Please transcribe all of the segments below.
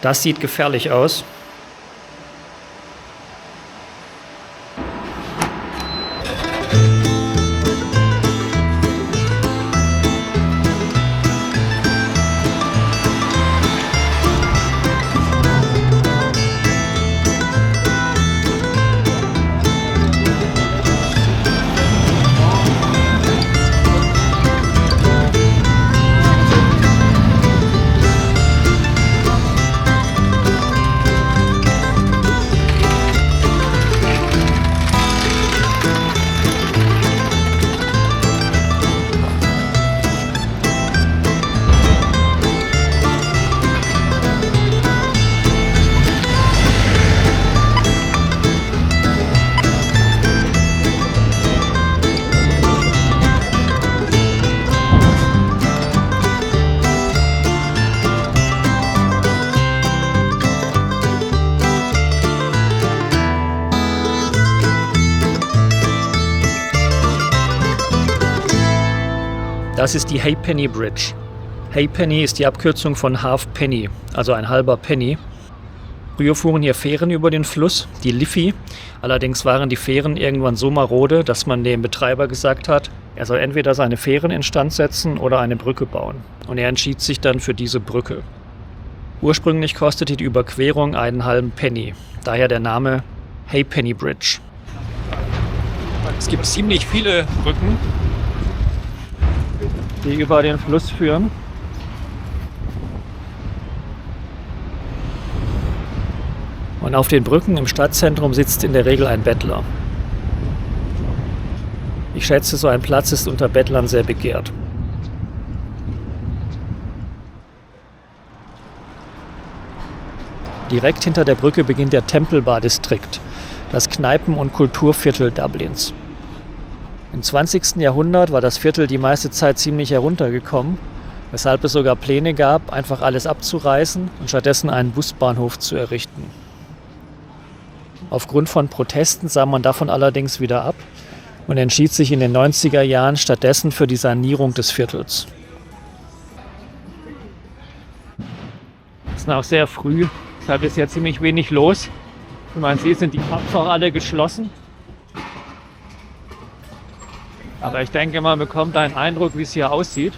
Das sieht gefährlich aus. Das ist die Halfpenny Bridge. Halfpenny ist die Abkürzung von Half Penny, also ein halber Penny. Früher fuhren hier Fähren über den Fluss, die Liffey. Allerdings waren die Fähren irgendwann so marode, dass man dem Betreiber gesagt hat, er soll entweder seine Fähren instand setzen oder eine Brücke bauen. Und er entschied sich dann für diese Brücke. Ursprünglich kostete die Überquerung einen halben Penny, daher der Name Halfpenny Bridge. Es gibt ziemlich viele Brücken, die über den Fluss führen. Und auf den Brücken im Stadtzentrum sitzt in der Regel ein Bettler. Ich schätze, so ein Platz ist unter Bettlern sehr begehrt. Direkt hinter der Brücke beginnt der Temple Bar District, das Kneipen- und Kulturviertel Dublins. Im 20. Jahrhundert war das Viertel die meiste Zeit ziemlich heruntergekommen, weshalb es sogar Pläne gab, einfach alles abzureißen und stattdessen einen Busbahnhof zu errichten. Aufgrund von Protesten sah man davon allerdings wieder ab und entschied sich in den 90er Jahren stattdessen für die Sanierung des Viertels. Es ist noch sehr früh, deshalb ist ja ziemlich wenig los. Wie man sieht, sind die Pubs auch alle geschlossen. Aber ich denke, man bekommt einen Eindruck, wie es hier aussieht.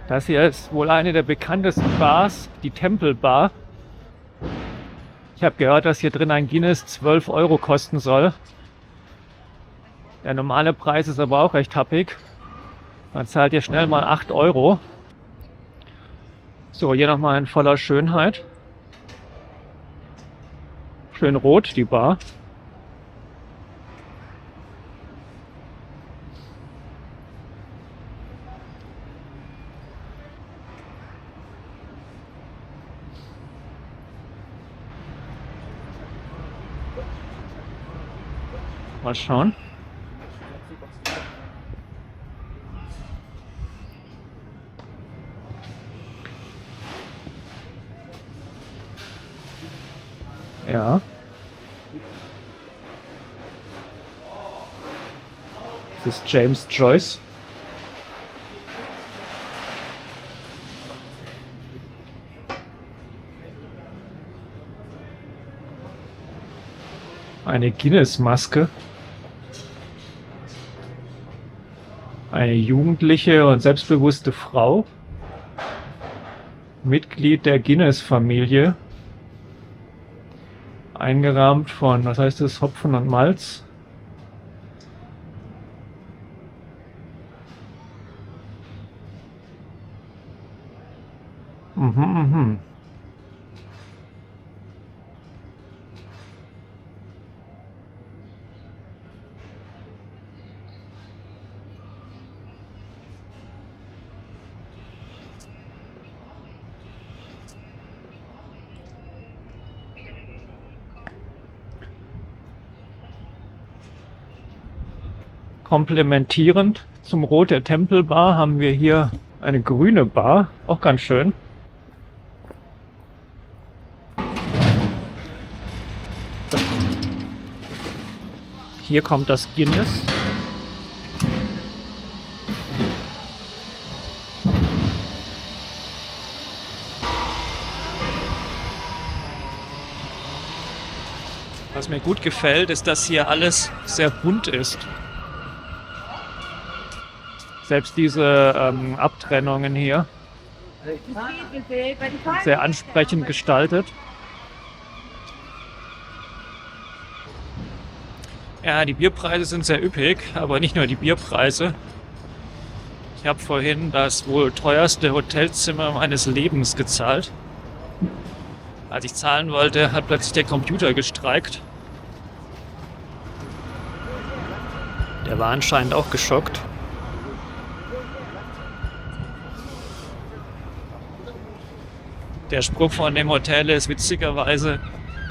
Das hier ist wohl eine der bekanntesten Bars, die Temple Bar. Ich habe gehört, dass hier drin ein Guinness 12 € kosten soll. Der normale Preis ist aber auch recht happig. Man zahlt hier schnell mal 8 €. So, hier nochmal in voller Schönheit. Schön rot, die Bar. Mal schauen. Ja. Das ist James Joyce. Eine Guinness-Maske. Eine jugendliche und selbstbewusste Frau. Mitglied der Guinness-Familie. Eingerahmt von, was heißt das, Hopfen und Malz. Mhm. Komplementierend zum Rot der Temple Bar haben wir hier eine grüne Bar, auch ganz schön. Hier kommt das Guinness. Was mir gut gefällt, ist, dass hier alles sehr bunt ist. Selbst diese Abtrennungen hier sind sehr ansprechend gestaltet. Ja, die Bierpreise sind sehr üppig, aber nicht nur die Bierpreise. Ich habe vorhin das wohl teuerste Hotelzimmer meines Lebens gezahlt. Als ich zahlen wollte, hat plötzlich der Computer gestreikt. Der war anscheinend auch geschockt. Der Spruch von dem Hotel ist witzigerweise: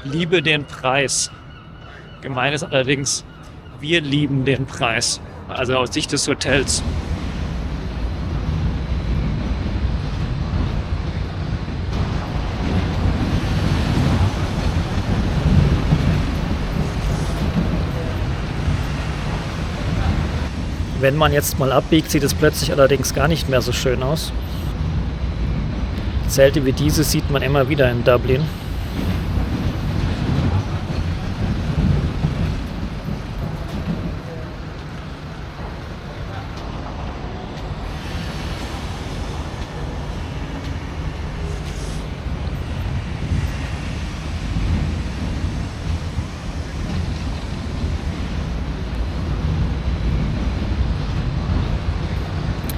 Liebe den Preis. Gemein ist allerdings, wir lieben den Preis. Also aus Sicht des Hotels. Wenn man jetzt mal abbiegt, sieht es plötzlich allerdings gar nicht mehr so schön aus. Zelte wie diese sieht man immer wieder in Dublin.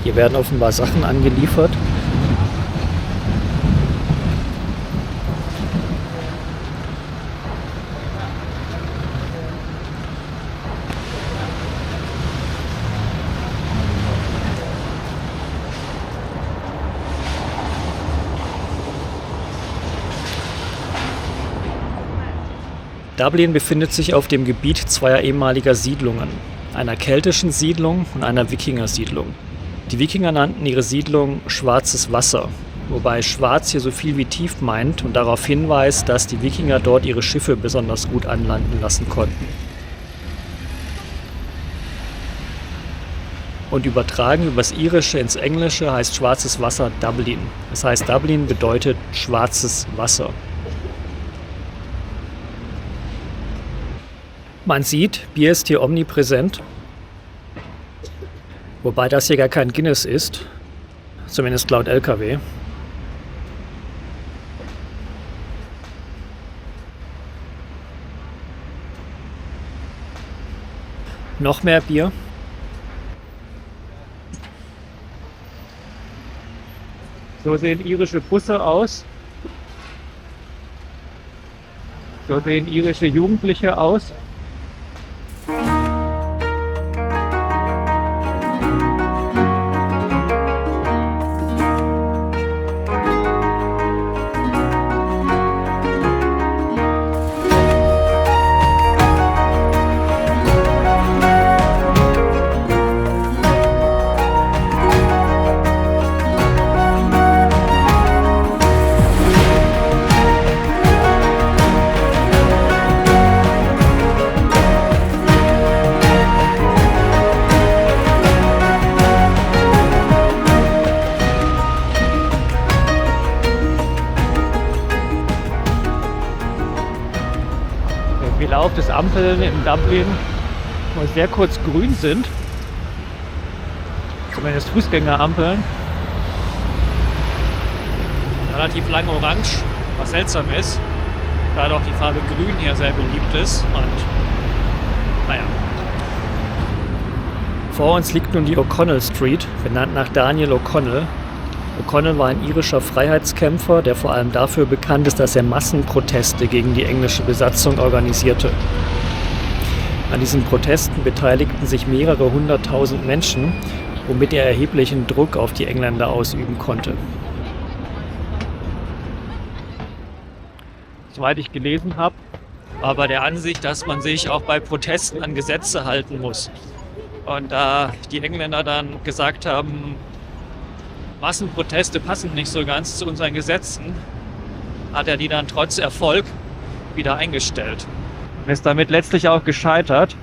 Hier werden offenbar Sachen angeliefert. Dublin befindet sich auf dem Gebiet zweier ehemaliger Siedlungen, einer keltischen Siedlung und einer Wikingersiedlung. Die Wikinger nannten ihre Siedlung Schwarzes Wasser, wobei schwarz hier so viel wie tief meint und darauf hinweist, dass die Wikinger dort ihre Schiffe besonders gut anlanden lassen konnten. Und übertragen übers Irische ins Englische heißt Schwarzes Wasser Dublin. Das heißt, Dublin bedeutet schwarzes Wasser. Man sieht, Bier ist hier omnipräsent. Wobei das hier gar kein Guinness ist, zumindest laut LKW. Noch mehr Bier. So sehen irische Busse aus. So sehen irische Jugendliche aus. Wie laut es Ampeln in Dublin nur sehr kurz grün sind. Zumindest Fußgängerampeln. Relativ lang orange, was seltsam ist, da doch die Farbe grün hier sehr beliebt ist. Und naja. Vor uns liegt nun die O'Connell Street, benannt nach Daniel O'Connell. O'Connell war ein irischer Freiheitskämpfer, der vor allem dafür bekannt ist, dass er Massenproteste gegen die englische Besatzung organisierte. An diesen Protesten beteiligten sich mehrere hunderttausend Menschen, womit er erheblichen Druck auf die Engländer ausüben konnte. Soweit ich gelesen habe, war bei der Ansicht, dass man sich auch bei Protesten an Gesetze halten muss. Und da die Engländer dann gesagt haben, Massenproteste passen nicht so ganz zu unseren Gesetzen, hat er die dann trotz Erfolg wieder eingestellt. Und ist damit letztlich auch gescheitert.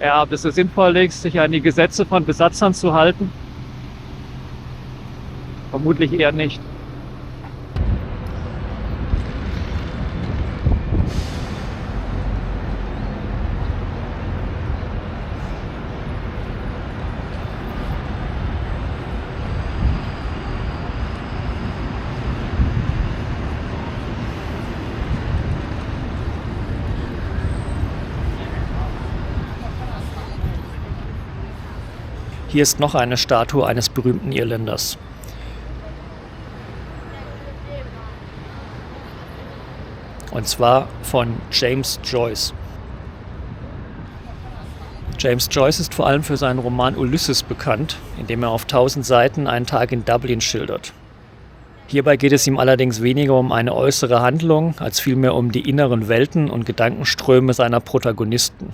Ob es so sinnvoll ist, sich an die Gesetze von Besatzern zu halten? Vermutlich eher nicht. Hier ist noch eine Statue eines berühmten Irländers. Und zwar von James Joyce. James Joyce ist vor allem für seinen Roman Ulysses bekannt, in dem er auf 1000 Seiten einen Tag in Dublin schildert. Hierbei geht es ihm allerdings weniger um eine äußere Handlung, als vielmehr um die inneren Welten und Gedankenströme seiner Protagonisten.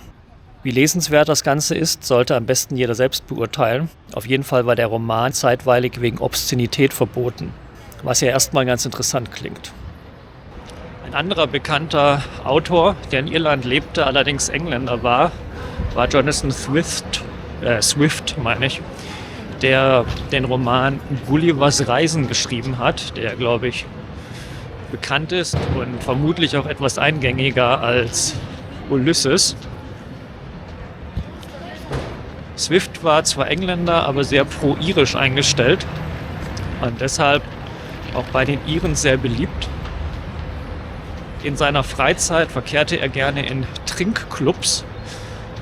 Wie lesenswert das Ganze ist, sollte am besten jeder selbst beurteilen. Auf jeden Fall war der Roman zeitweilig wegen Obszönität verboten, was ja erstmal ganz interessant klingt. Ein anderer bekannter Autor, der in Irland lebte, allerdings Engländer war Jonathan Swift, der den Roman Gullivers Reisen geschrieben hat, der, glaube ich, bekannt ist und vermutlich auch etwas eingängiger als Ulysses. Swift war zwar Engländer, aber sehr pro-irisch eingestellt und deshalb auch bei den Iren sehr beliebt. In seiner Freizeit verkehrte er gerne in Trinkclubs,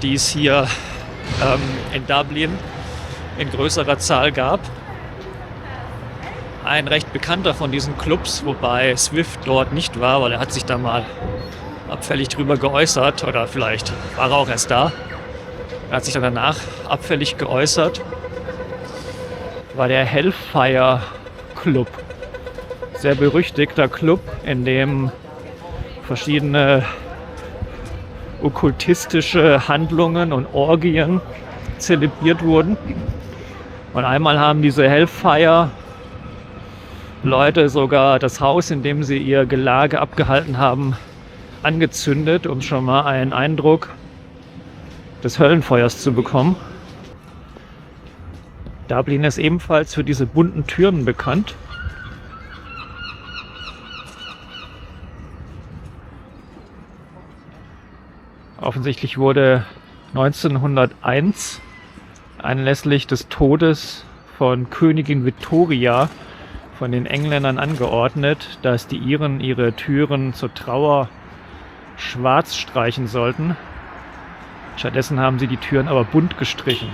die es hier in Dublin in größerer Zahl gab. Ein recht bekannter von diesen Clubs, wobei Swift dort nicht war, weil er hat sich da mal abfällig drüber geäußert, oder vielleicht war er auch erst da. Er hat sich dann danach abfällig geäußert, war der Hellfire Club. Sehr berüchtigter Club, in dem verschiedene okkultistische Handlungen und Orgien zelebriert wurden. Und einmal haben diese Hellfire-Leute sogar das Haus, in dem sie ihr Gelage abgehalten haben, angezündet, um schon mal einen Eindruck des Höllenfeuers zu bekommen. Dublin ist ebenfalls für diese bunten Türen bekannt. Offensichtlich wurde 1901 anlässlich des Todes von Königin Victoria von den Engländern angeordnet, dass die Iren ihre Türen zur Trauer schwarz streichen sollten. Stattdessen haben sie die Türen aber bunt gestrichen.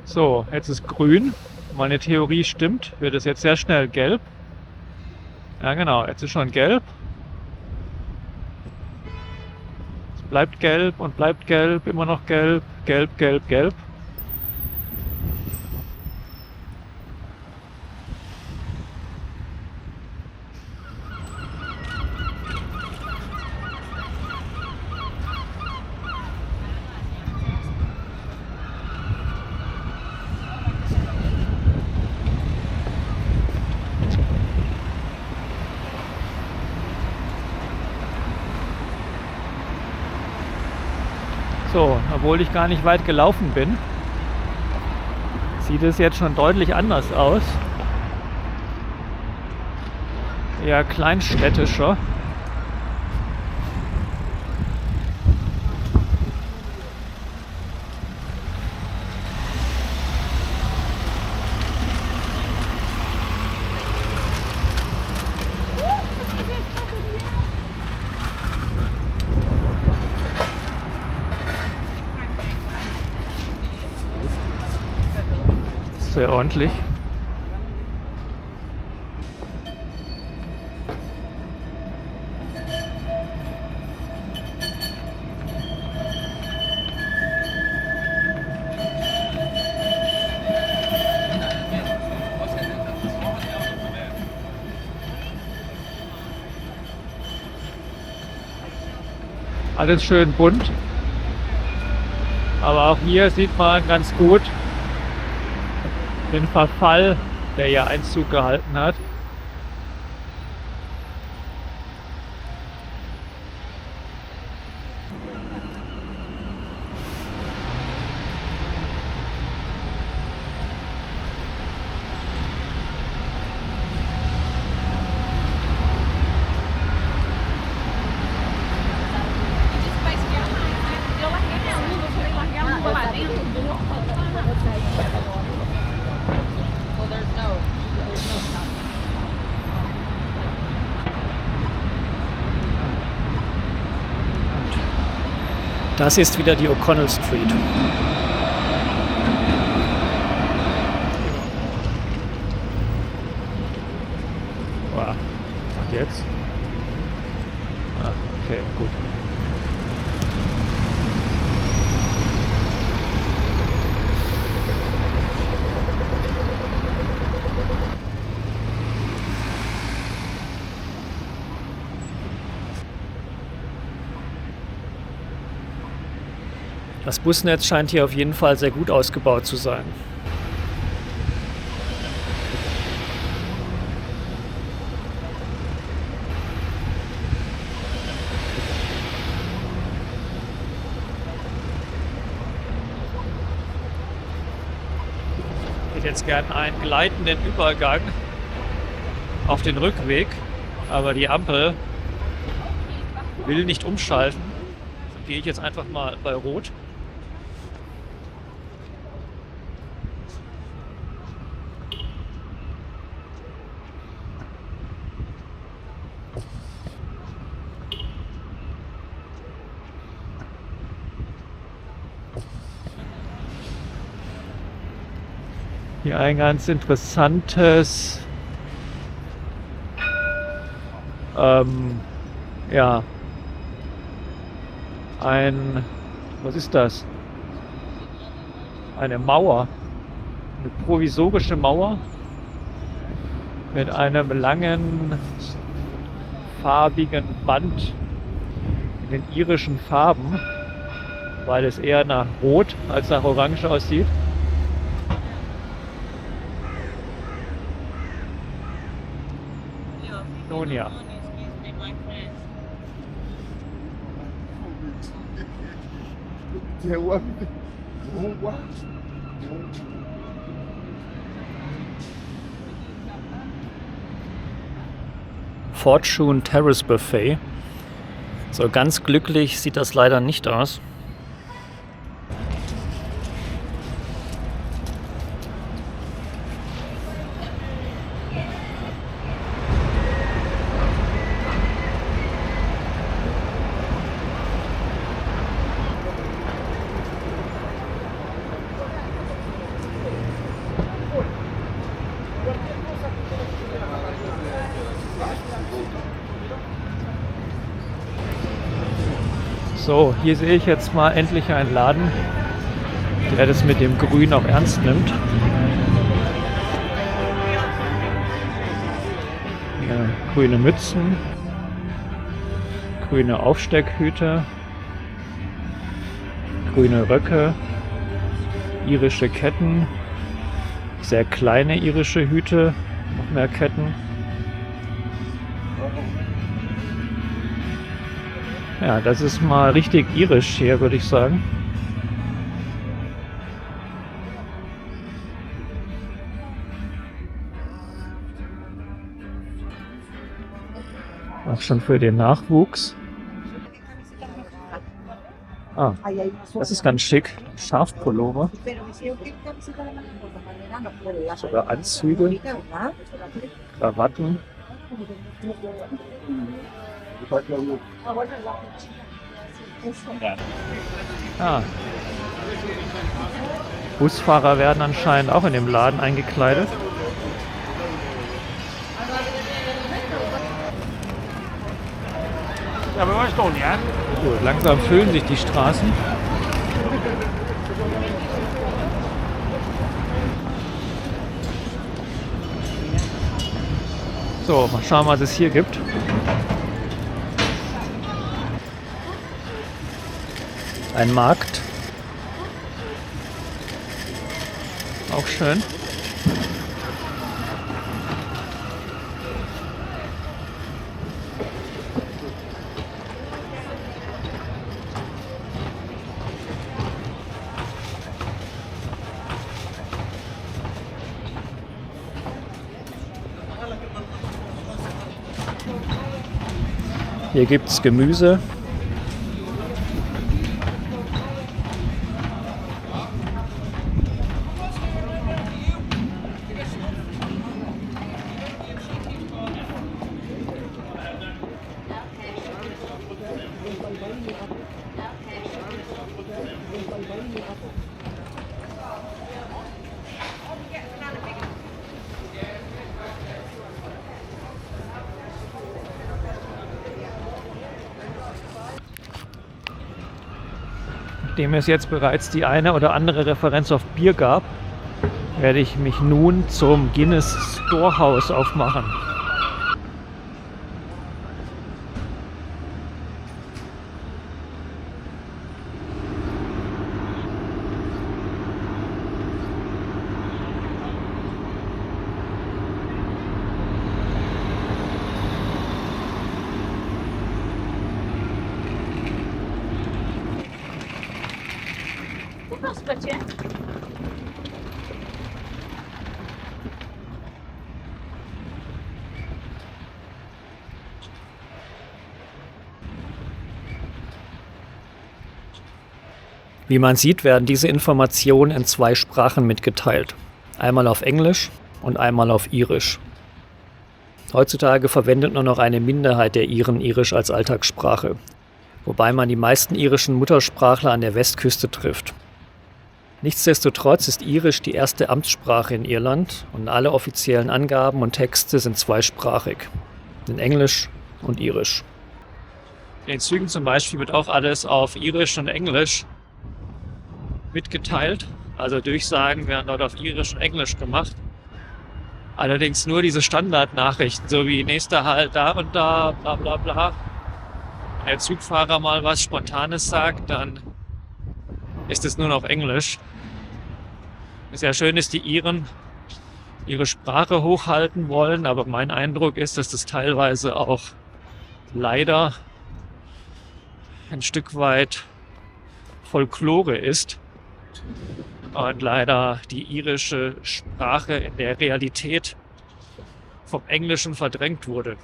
So, jetzt ist grün. Meine Theorie stimmt. Wird es jetzt sehr schnell gelb. Ja genau, jetzt ist schon gelb. Es bleibt gelb und bleibt gelb, immer noch gelb, gelb, gelb, gelb. So, obwohl ich gar nicht weit gelaufen bin, sieht es jetzt schon deutlich anders aus. Eher kleinstädtischer. Sehr ordentlich. Alles schön bunt. Aber auch hier sieht man ganz gut den Verfall, der hier Einzug gehalten hat. Das ist wieder die O'Connell Street. Wow. Und jetzt? Ah, okay, gut. Das Busnetz scheint hier auf jeden Fall sehr gut ausgebaut zu sein. Ich hätte jetzt gern einen gleitenden Übergang auf den Rückweg, aber die Ampel will nicht umschalten. Dann gehe ich jetzt einfach mal bei Rot. Hier ein ganz interessantes, ja, was ist das? Eine Mauer, eine provisorische Mauer mit einem langen, farbigen Band in den irischen Farben, weil es eher nach Rot als nach Orange aussieht. Nun ja. Fortune Terrace Buffet. So ganz glücklich sieht das leider nicht aus. So, hier sehe ich jetzt mal endlich einen Laden, der das mit dem Grün auch ernst nimmt. Ja, grüne Mützen, grüne Aufsteckhüte, grüne Röcke, irische Ketten, sehr kleine irische Hüte, noch mehr Ketten. Ja, das ist mal richtig irisch hier, würde ich sagen. Auch schon für den Nachwuchs. Ah, das ist ganz schick. Schafpullover. Sogar Anzüge. Krawatten. Ah. Busfahrer werden anscheinend auch in dem Laden eingekleidet. Gut, langsam füllen sich die Straßen. So, mal schauen, was es hier gibt. Ein Markt. Auch schön. Hier gibt es Gemüse. nachdem es jetzt bereits die eine oder andere Referenz auf Bier gab, werde ich mich nun zum Guinness Storehouse aufmachen. Wie man sieht, werden diese Informationen in 2 Sprachen mitgeteilt. Einmal auf Englisch und einmal auf Irisch. Heutzutage verwendet nur noch eine Minderheit der Iren Irisch als Alltagssprache, wobei man die meisten irischen Muttersprachler an der Westküste trifft. Nichtsdestotrotz ist Irisch die erste Amtssprache in Irland und alle offiziellen Angaben und Texte sind zweisprachig, in Englisch und Irisch. In den Zügen zum Beispiel wird auch alles auf Irisch und Englisch mitgeteilt, also Durchsagen werden dort auf Irisch und Englisch gemacht. Allerdings nur diese Standardnachrichten, so wie nächster Halt da und da, bla bla bla. Wenn der Zugfahrer mal was Spontanes sagt, dann ist es nur noch Englisch. Was ja schön ist, die Iren ihre Sprache hochhalten wollen, aber mein Eindruck ist, dass das teilweise auch leider ein Stück weit Folklore ist und leider die irische Sprache in der Realität vom Englischen verdrängt wurde.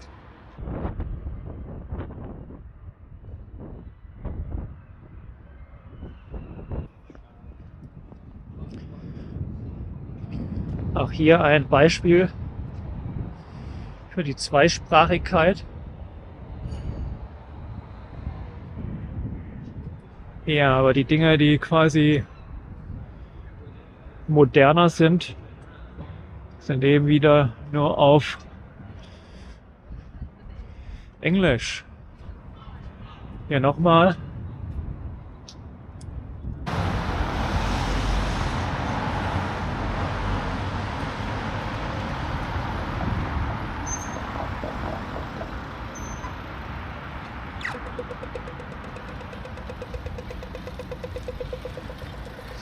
Auch hier ein Beispiel für die Zweisprachigkeit. Ja, aber die Dinge, die quasi moderner sind, sind eben wieder nur auf Englisch. Hier nochmal.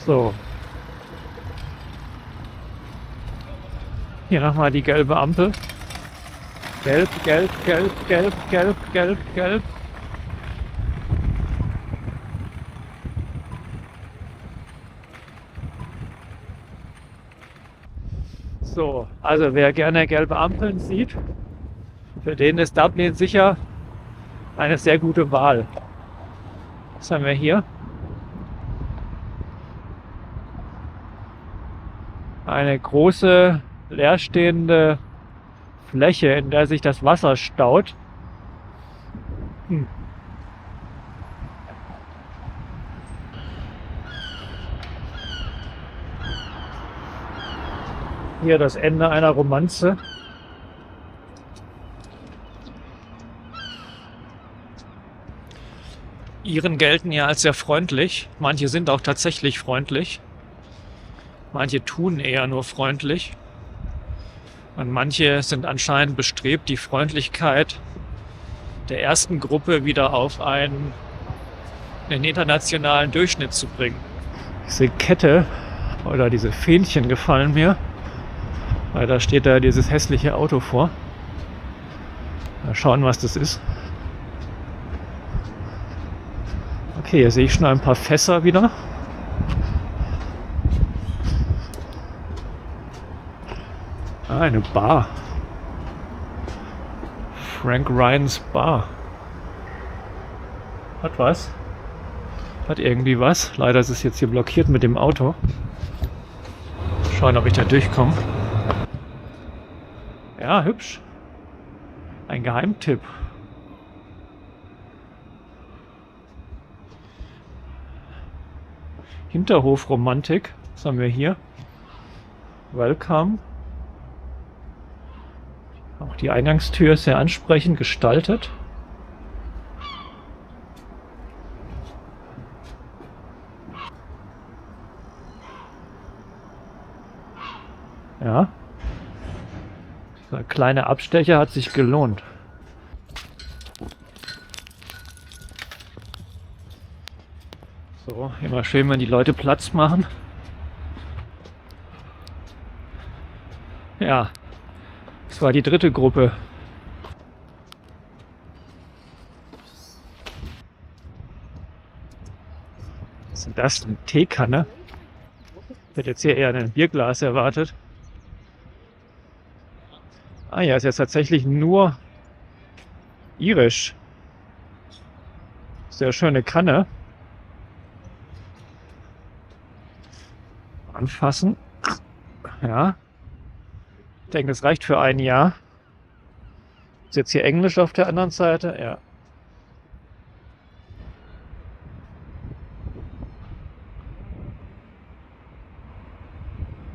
So. Hier nochmal die gelbe Ampel. Gelb, gelb, gelb, gelb, gelb, gelb, gelb. So, also wer gerne gelbe Ampeln sieht, für den ist Dublin sicher eine sehr gute Wahl. Was haben wir hier? Eine große leerstehende Fläche, in der sich das Wasser staut. Hier das Ende einer Romanze. Iren gelten ja als sehr freundlich. Manche sind auch tatsächlich freundlich. Manche tun eher nur freundlich. Und manche sind anscheinend bestrebt, die Freundlichkeit der ersten Gruppe wieder auf einen internationalen Durchschnitt zu bringen. Diese Kette oder diese Fähnchen gefallen mir, weil da steht da dieses hässliche Auto vor. Mal schauen, was das ist. Okay, hier sehe ich schon ein paar Fässer wieder. Ah, eine Bar. Frank Ryans Bar. Hat was? Hat irgendwie was. Leider ist es jetzt hier blockiert mit dem Auto. Schauen, ob ich da durchkomme. Ja, hübsch. Ein Geheimtipp. Hinterhofromantik. Was haben wir hier? Welcome. Auch die Eingangstür ist sehr ansprechend gestaltet. Ja. So ein kleiner Abstecher hat sich gelohnt. So, immer schön, wenn die Leute Platz machen. Ja, das war die dritte Gruppe. Was ist denn das? Eine Teekanne? Ich hätte jetzt hier eher ein Bierglas erwartet. Ah ja, ist jetzt tatsächlich nur irisch. Sehr schöne Kanne. Anfassen. Ja. Ich denke, das reicht für ein Jahr. Ist jetzt hier Englisch auf der anderen Seite? Ja.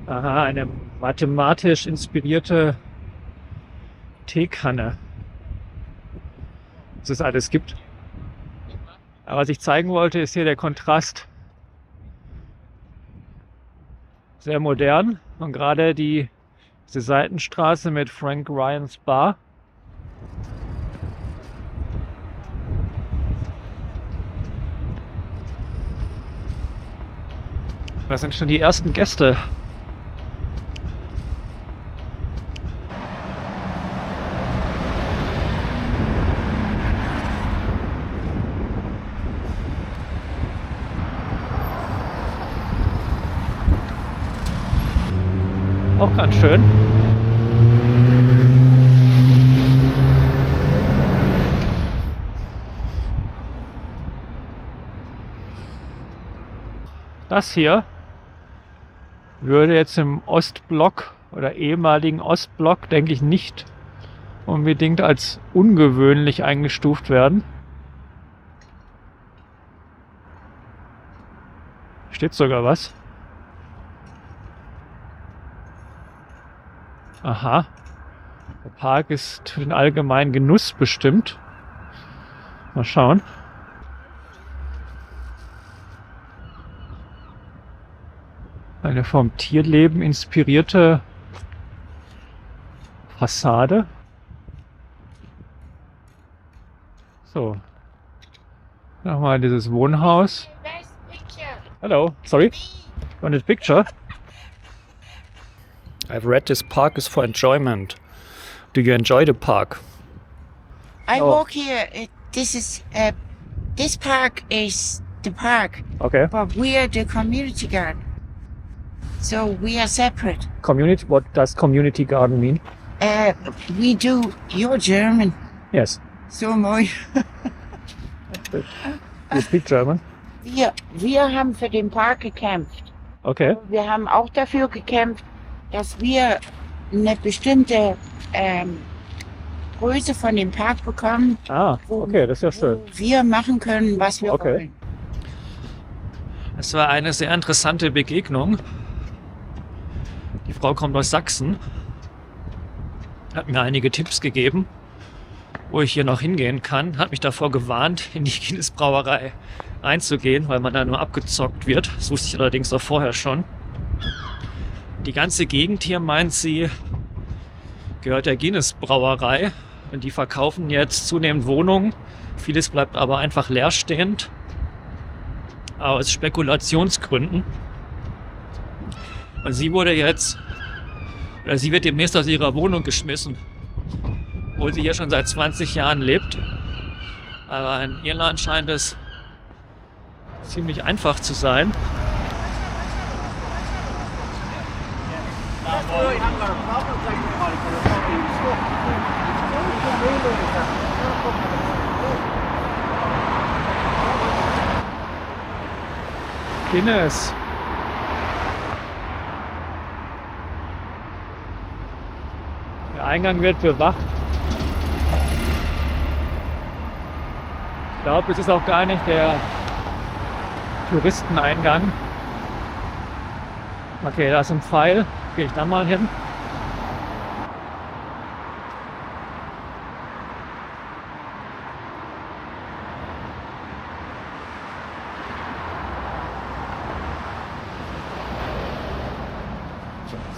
Aha, eine mathematisch inspirierte Teekanne. Was es alles gibt. Aber was ich zeigen wollte, ist hier der Kontrast. Sehr modern und gerade diese Seitenstraße mit Frank Ryans Bar. Das sind schon die ersten Gäste. Auch ganz schön. Das hier würde jetzt im Ostblock oder ehemaligen Ostblock, denke ich, nicht unbedingt als ungewöhnlich eingestuft werden. Steht sogar was. Aha. Der Park ist für den allgemeinen Genuss bestimmt. Mal schauen. Eine vom Tierleben inspirierte Fassade. So. Nochmal dieses Wohnhaus. Hello, sorry. Want a picture? I've read this park is for enjoyment. Do you enjoy the park? I walk here. This park is the park, Okay. but we are the community garden. So we are separate. Community, what does community garden mean? We do. You're German. Yes. So moi. You speak German? Wir haben für den Park gekämpft. Okay. Wir haben auch dafür gekämpft, dass wir eine bestimmte Größe von dem Park bekommen. Ah, okay, das ist ja schön. Wo wir machen können, was wir wollen. Es war eine sehr interessante Begegnung. Die Frau kommt aus Sachsen, hat mir einige Tipps gegeben, wo ich hier noch hingehen kann, hat mich davor gewarnt, in die Guinness Brauerei einzugehen, weil man da nur abgezockt wird. Das wusste ich allerdings auch vorher schon. Die ganze Gegend hier, meint sie, gehört der Guinness Brauerei und die verkaufen jetzt zunehmend Wohnungen. Vieles bleibt aber einfach leerstehend, aus Spekulationsgründen. Und sie wird demnächst aus ihrer Wohnung geschmissen, obwohl sie hier schon seit 20 Jahren lebt. Aber in Irland scheint es ziemlich einfach zu sein. Guinness. Der Eingang wird bewacht. Ich glaube, es ist auch gar nicht der Touristeneingang. Okay, da ist ein Pfeil. Gehe ich da mal hin.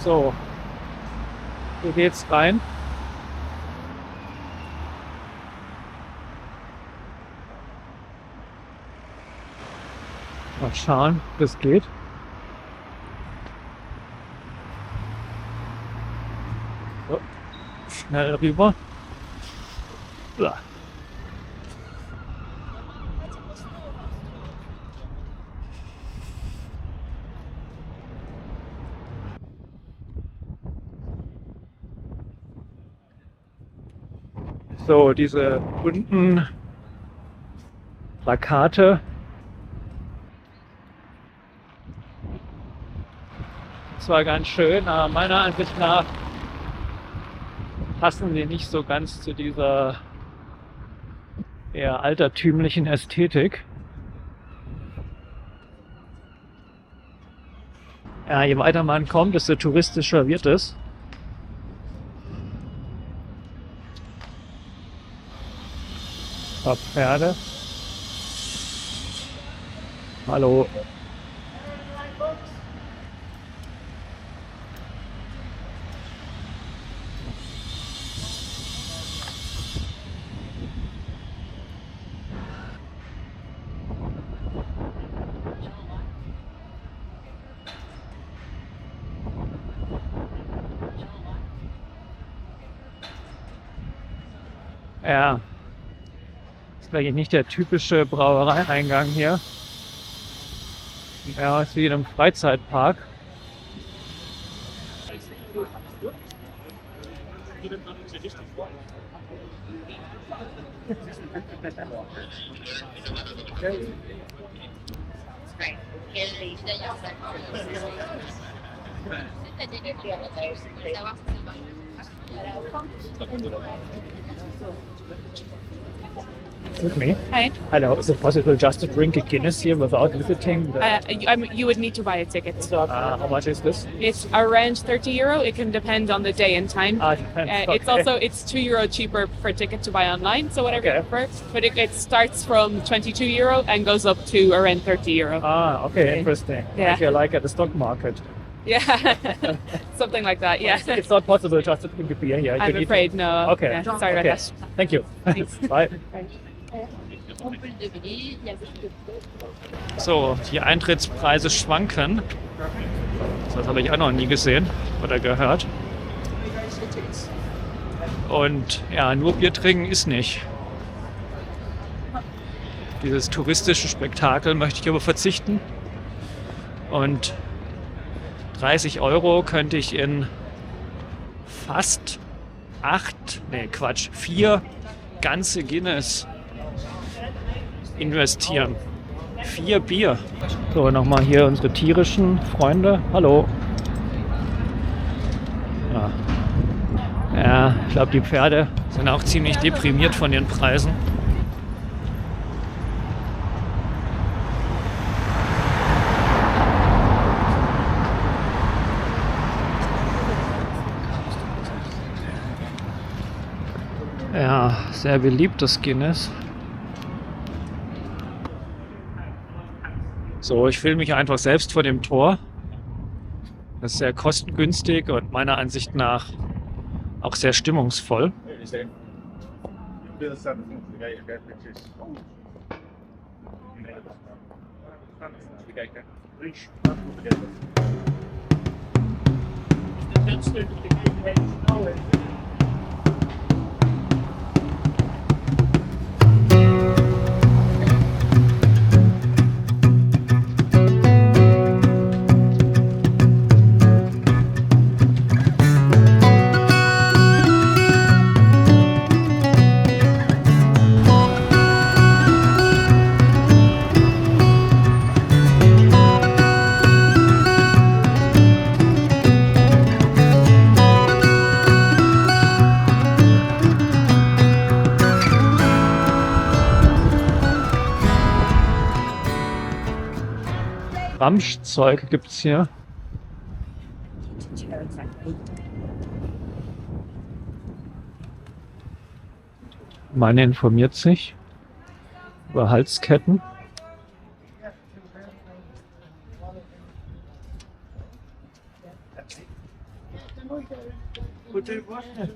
So, Hier geht's rein. Mal schauen, ob das geht. So, schnell rüber. Uah. So, diese bunten Plakate. Das war ganz schön, aber meiner Ansicht nach passen sie nicht so ganz zu dieser eher altertümlichen Ästhetik. Ja, je weiter man kommt, desto touristischer wird es. Ein paar Pferde. Hallo. Ja, ist vielleicht nicht der typische Brauereieingang hier. Ja, ist wie in einem Freizeitpark. Excuse me. Hi. Hello, is it possible just to drink a Guinness here without visiting? You would need to buy a ticket. How much is this? It's around €30. It can depend on the day and time. It's also €2 cheaper for a ticket to buy online, so whatever you prefer. But it starts from €22 and goes up to around €30. Okay, interesting. Yeah. Like, like at the stock market. Yeah, something like that. Yeah. It's not possible just to drink a beer here. I'm afraid no. Okay. Yeah, sorry about that. Thank you. Bye. So, die Eintrittspreise schwanken. Das habe ich auch noch nie gesehen oder gehört. Und ja, nur Bier trinken ist nicht. Dieses touristische Spektakel möchte ich aber verzichten. Und 30 € könnte ich in fast 4 ganze Guinness investieren. 4 Bier. So, nochmal hier unsere tierischen Freunde. Hallo. Ja, ich glaube, die Pferde sind auch ziemlich deprimiert von den Preisen. Ja, sehr beliebtes Guinness. So, ich filme mich einfach selbst vor dem Tor. Das ist sehr kostengünstig und meiner Ansicht nach auch sehr stimmungsvoll. Ramschzeug gibt's hier. Man informiert sich über Halsketten.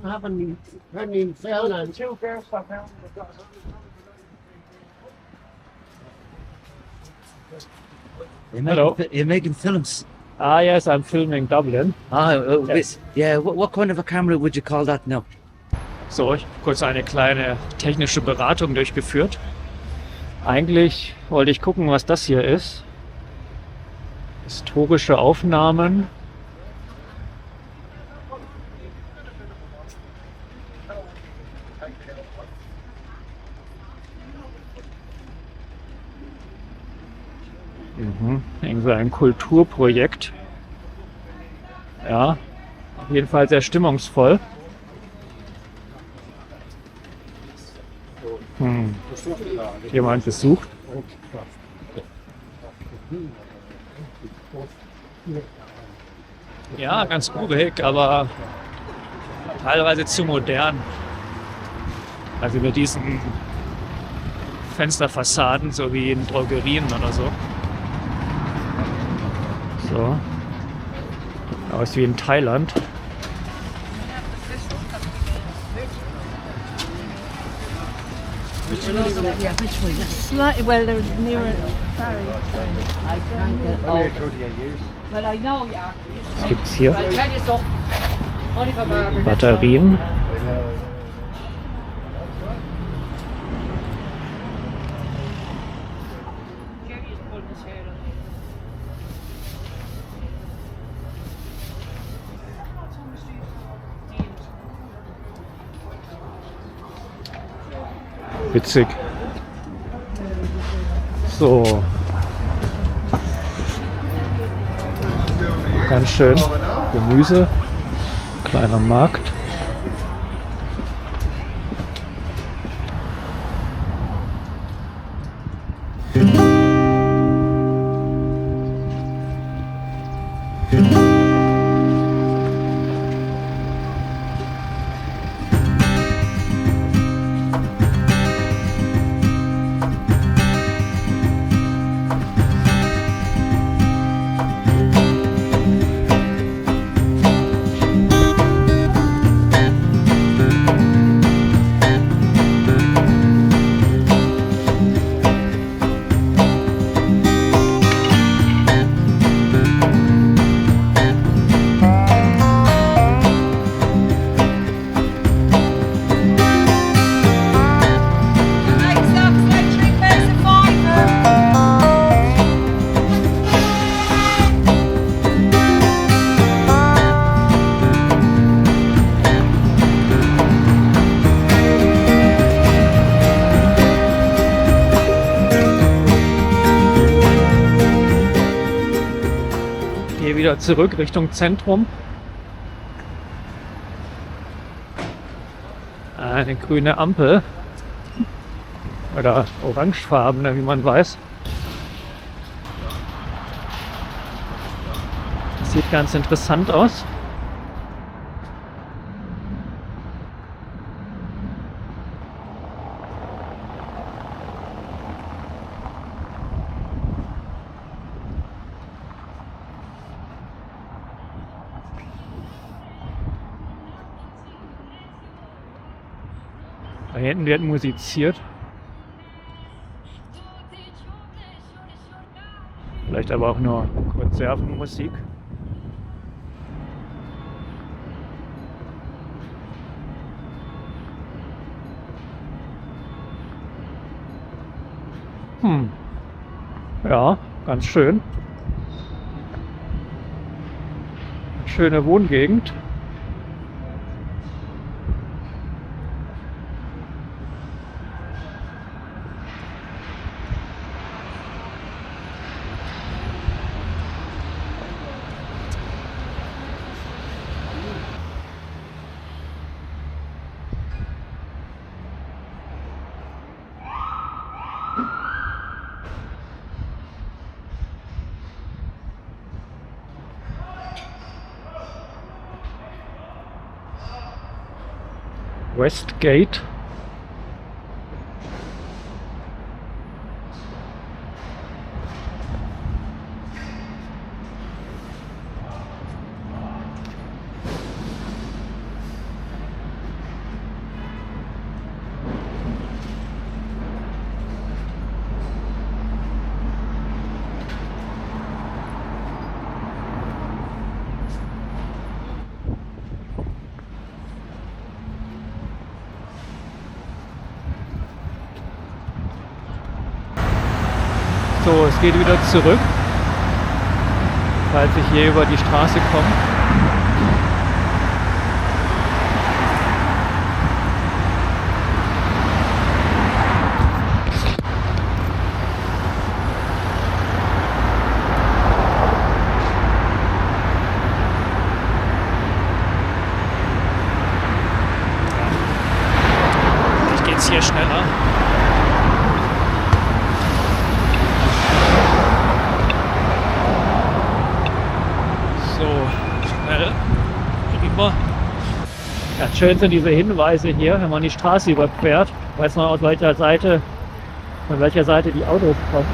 Haben die in Ferdinand. Hello. You're making films. Ah, yes, I'm filming Dublin. Yes. Yeah. What kind of a camera would you call that now? So, ich habe kurz eine kleine technische Beratung durchgeführt. Eigentlich wollte ich gucken, was das hier ist. Historische Aufnahmen. Irgendwie ein Kulturprojekt. Ja, auf jeden Fall sehr stimmungsvoll. Jemand besucht. Ja, ganz urig, aber teilweise zu modern. Also mit diesen Fensterfassaden, so wie in Drogerien oder so. So. Aus wie in Thailand. Well, they're near. Sorry. I can't get over. But I know, yeah. Was gibt's hier? Batterien. Witzig. So. Ganz schön. Gemüse. Kleiner Markt. Wieder zurück Richtung Zentrum. Eine grüne Ampel. Oder orangefarbene, wie man weiß. Sieht ganz interessant aus. Da hinten wird musiziert. Vielleicht aber auch nur Konservenmusik. Ja, ganz schön. Schöne Wohngegend. Westgate. So, es geht wieder zurück, falls ich hier über die Straße komme. Vielleicht geht es hier schneller. Schnell rüber. Ja, schön sind diese Hinweise hier, wenn man die Straße überquert. Weiß man aus welcher Seite, von welcher Seite die Autos kommen.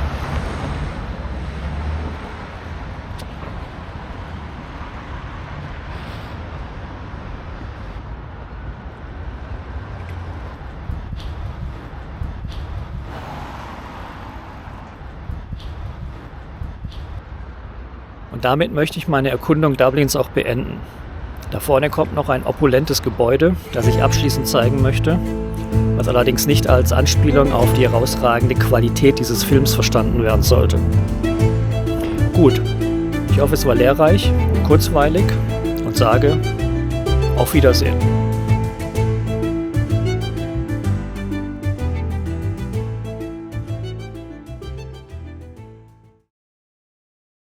Und damit möchte ich meine Erkundung Dublins auch beenden. Da vorne kommt noch ein opulentes Gebäude, das ich abschließend zeigen möchte, was allerdings nicht als Anspielung auf die herausragende Qualität dieses Films verstanden werden sollte. Gut, ich hoffe, es war lehrreich und kurzweilig und sage auf Wiedersehen.